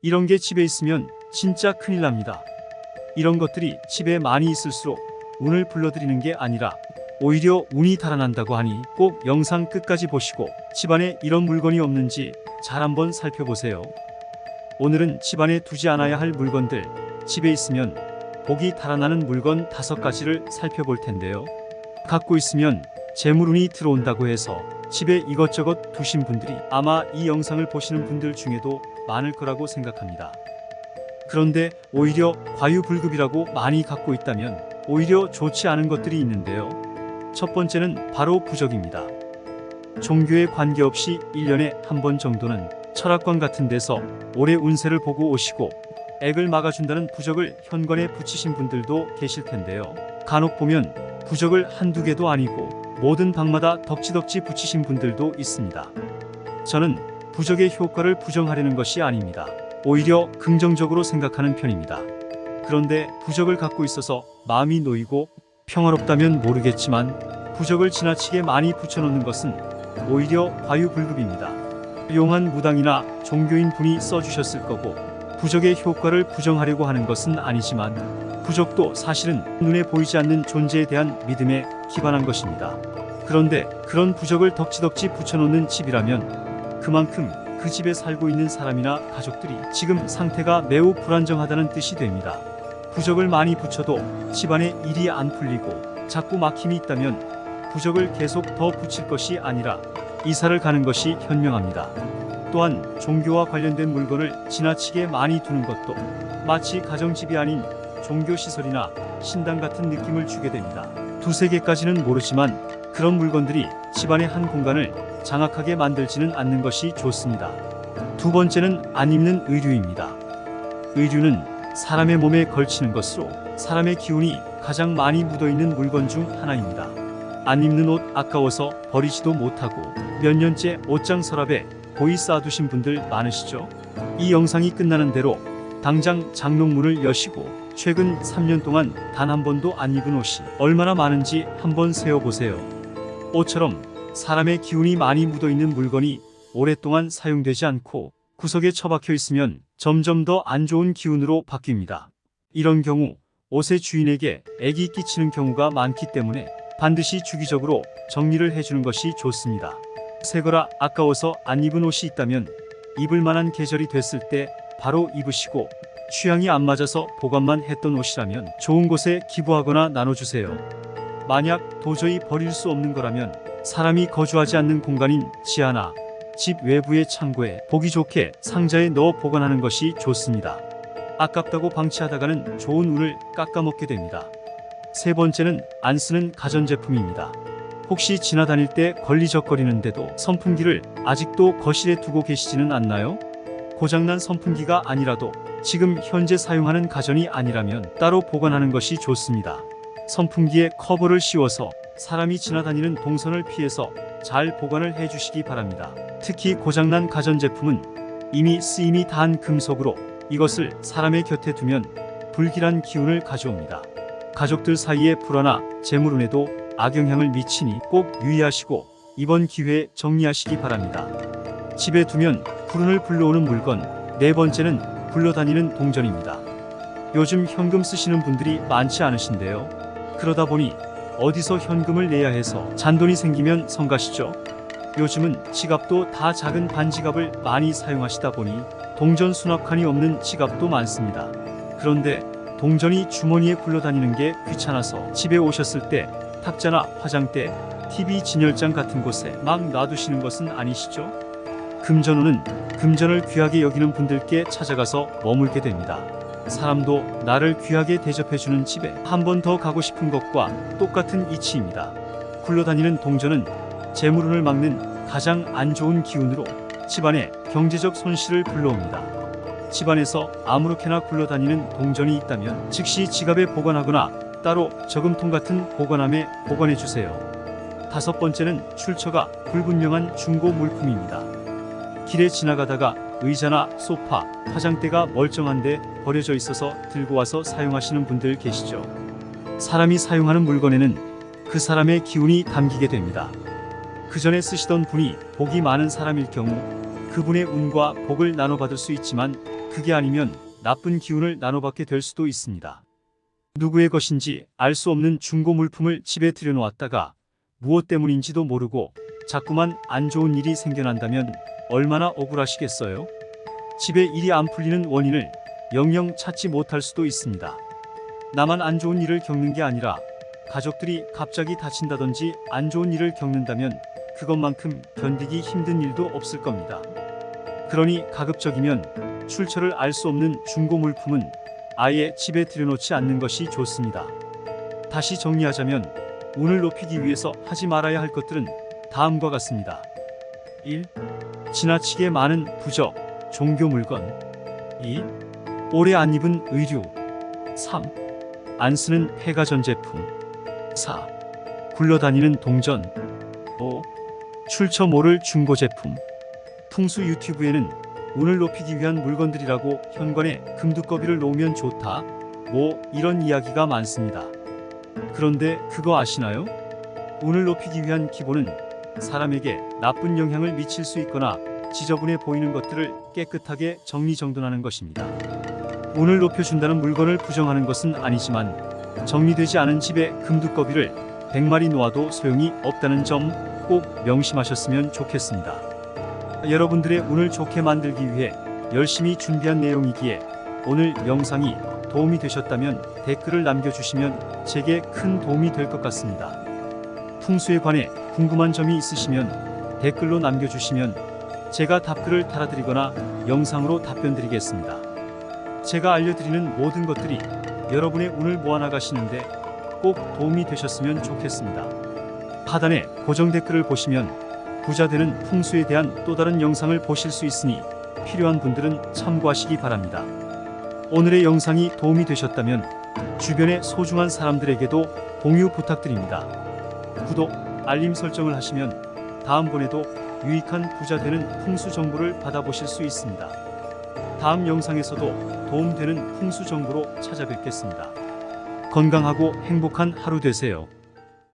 이런 게 집에 있으면 진짜 큰일 납니다. 이런 것들이 집에 많이 있을수록 운을 불러들이는 게 아니라 오히려 운이 달아난다고 하니 꼭 영상 끝까지 보시고 집안에 이런 물건이 없는지 잘 한번 살펴보세요. 오늘은 집안에 두지 않아야 할 물건들, 집에 있으면 복이 달아나는 물건 5가지를 살펴볼 텐데요. 갖고 있으면 재물운이 들어온다고 해서 집에 이것저것 두신 분들이 아마 이 영상을 보시는 분들 중에도 많을 거라고 생각합니다. 그런데 오히려 과유불급이라고 많이 갖고 있다면 오히려 좋지 않은 것들이 있는데요. 첫 번째는 바로 부적입니다. 종교에 관계없이 1년에 한 번 정도는 철학관 같은 데서 올해 운세를 보고 오시고 액을 막아준다는 부적을 현관에 붙이신 분들도 계실 텐데요. 간혹 보면 부적을 한두 개도 아니고 모든 방마다 덕지덕지 붙이신 분들도 있습니다. 저는 부적의 효과를 부정하려는 것이 아닙니다. 오히려 긍정적으로 생각하는 편입니다. 그런데 부적을 갖고 있어서 마음이 놓이고 평화롭다면 모르겠지만 부적을 지나치게 많이 붙여놓는 것은 오히려 과유불급입니다. 용한 무당이나 종교인 분이 써주셨을 거고 부적의 효과를 부정하려고 하는 것은 아니지만 부적도 사실은 눈에 보이지 않는 존재에 대한 믿음에 기반한 것입니다. 그런데 그런 부적을 덕지덕지 붙여놓는 집이라면 그만큼 그 집에 살고 있는 사람이나 가족들이 지금 상태가 매우 불안정하다는 뜻이 됩니다. 부적을 많이 붙여도 집안에 일이 안 풀리고 자꾸 막힘이 있다면 부적을 계속 더 붙일 것이 아니라 이사를 가는 것이 현명합니다. 또한 종교와 관련된 물건을 지나치게 많이 두는 것도 마치 가정집이 아닌 종교시설이나 신당 같은 느낌을 주게 됩니다. 2-3개까지는 모르지만 그런 물건들이 집안의 한 공간을 장악하게 만들지는 않는 것이 좋습니다. 두 번째는 안 입는 의류입니다. 의류는 사람의 몸에 걸치는 것으로 사람의 기운이 가장 많이 묻어있는 물건 중 하나입니다. 안 입는 옷 아까워서 버리지도 못하고 몇 년째 옷장 서랍에 고이 쌓아두신 분들 많으시죠? 이 영상이 끝나는 대로 당장 장롱문을 여시고 최근 3년 동안 단 한 번도 안 입은 옷이 얼마나 많은지 한번 세어보세요. 옷처럼 사람의 기운이 많이 묻어있는 물건이 오랫동안 사용되지 않고 구석에 처박혀 있으면 점점 더 안 좋은 기운으로 바뀝니다. 이런 경우 옷의 주인에게 액이 끼치는 경우가 많기 때문에 반드시 주기적으로 정리를 해주는 것이 좋습니다. 새거라 아까워서 안 입은 옷이 있다면 입을 만한 계절이 됐을 때 바로 입으시고 취향이 안 맞아서 보관만 했던 옷이라면 좋은 곳에 기부하거나 나눠주세요. 만약 도저히 버릴 수 없는 거라면 사람이 거주하지 않는 공간인 지하나 집 외부의 창고에 보기 좋게 상자에 넣어 보관하는 것이 좋습니다. 아깝다고 방치하다가는 좋은 운을 깎아먹게 됩니다. 세 번째는 안 쓰는 가전제품입니다. 혹시 지나다닐 때 걸리적거리는데도 선풍기를 아직도 거실에 두고 계시지는 않나요? 고장난 선풍기가 아니라도 지금 현재 사용하는 가전이 아니라면 따로 보관하는 것이 좋습니다. 선풍기에 커버를 씌워서 사람이 지나다니는 동선을 피해서 잘 보관을 해주시기 바랍니다. 특히 고장난 가전제품은 이미 쓰임이 다한 금속으로 이것을 사람의 곁에 두면 불길한 기운을 가져옵니다. 가족들 사이에 불화나 재물운에도 악영향을 미치니 꼭 유의하시고 이번 기회에 정리하시기 바랍니다. 집에 두면 불운을 불러오는 물건, 네 번째는 굴러다니는 동전입니다. 요즘 현금 쓰시는 분들이 많지 않으신데요. 그러다 보니 어디서 현금을 내야 해서 잔돈이 생기면 성가시죠. 요즘은 지갑도 다 작은 반지갑을 많이 사용하시다 보니 동전 수납칸이 없는 지갑도 많습니다. 그런데 동전이 주머니에 굴러다니는 게 귀찮아서 집에 오셨을 때 탁자나 화장대, TV 진열장 같은 곳에 막 놔두시는 것은 아니시죠? 금전운은 금전을 귀하게 여기는 분들께 찾아가서 머물게 됩니다. 사람도 나를 귀하게 대접해주는 집에 한 번 더 가고 싶은 것과 똑같은 이치입니다. 굴러다니는 동전은 재물운을 막는 가장 안 좋은 기운으로 집안에 경제적 손실을 불러옵니다. 집안에서 아무렇게나 굴러다니는 동전이 있다면 즉시 지갑에 보관하거나 따로 저금통 같은 보관함에 보관해주세요. 5번째는 출처가 불분명한 중고 물품입니다. 길에 지나가다가 의자나 소파, 화장대가 멀쩡한데 버려져 있어서 들고 와서 사용하시는 분들 계시죠? 사람이 사용하는 물건에는 그 사람의 기운이 담기게 됩니다. 그 전에 쓰시던 분이 복이 많은 사람일 경우 그분의 운과 복을 나눠받을 수 있지만 그게 아니면 나쁜 기운을 나눠받게 될 수도 있습니다. 누구의 것인지 알 수 없는 중고 물품을 집에 들여놓았다가 무엇 때문인지도 모르고 자꾸만 안 좋은 일이 생겨난다면 얼마나 억울하시겠어요? 집에 일이 안 풀리는 원인을 영영 찾지 못할 수도 있습니다. 나만 안 좋은 일을 겪는 게 아니라 가족들이 갑자기 다친다든지 안 좋은 일을 겪는다면 그것만큼 견디기 힘든 일도 없을 겁니다. 그러니 가급적이면 출처를 알 수 없는 중고 물품은 아예 집에 들여놓지 않는 것이 좋습니다. 다시 정리하자면 운을 높이기 위해서 하지 말아야 할 것들은 다음과 같습니다. 1. 지나치게 많은 부적, 종교 물건. 2. 오래 안 입은 의류. 3. 안 쓰는 폐가전 제품. 4. 굴러다니는 동전. 5. 출처 모를 중고 제품. 풍수 유튜브에는 운을 높이기 위한 물건들이라고 현관에 금두꺼비를 놓으면 좋다, 뭐 이런 이야기가 많습니다. 그런데 그거 아시나요? 운을 높이기 위한 기본은 사람에게 나쁜 영향을 미칠 수 있거나 지저분해 보이는 것들을 깨끗하게 정리정돈하는 것입니다. 운을 높여준다는 물건을 부정하는 것은 아니지만 정리되지 않은 집에 금두꺼비를 100마리 놓아도 소용이 없다는 점 꼭 명심하셨으면 좋겠습니다. 여러분들의 운을 좋게 만들기 위해 열심히 준비한 내용이기에 오늘 영상이 도움이 되셨다면 댓글을 남겨주시면 제게 큰 도움이 될 것 같습니다. 풍수에 관해 궁금한 점이 있으시면 댓글로 남겨주시면 제가 답글을 달아드리거나 영상으로 답변 드리겠습니다. 제가 알려드리는 모든 것들이 여러분의 운을 모아나가시는데 꼭 도움이 되셨으면 좋겠습니다. 하단에 고정 댓글을 보시면 부자 되는 풍수에 대한 또 다른 영상을 보실 수 있으니 필요한 분들은 참고하시기 바랍니다. 오늘의 영상이 도움이 되셨다면 주변의 소중한 사람들에게도 공유 부탁드립니다. 구독, 알림 설정을 하시면 다음번에도 유익한 부자 되는 풍수 정보를 받아보실 수 있습니다. 다음 영상에서도 도움되는 풍수 정보로 찾아뵙겠습니다. 건강하고 행복한 하루 되세요.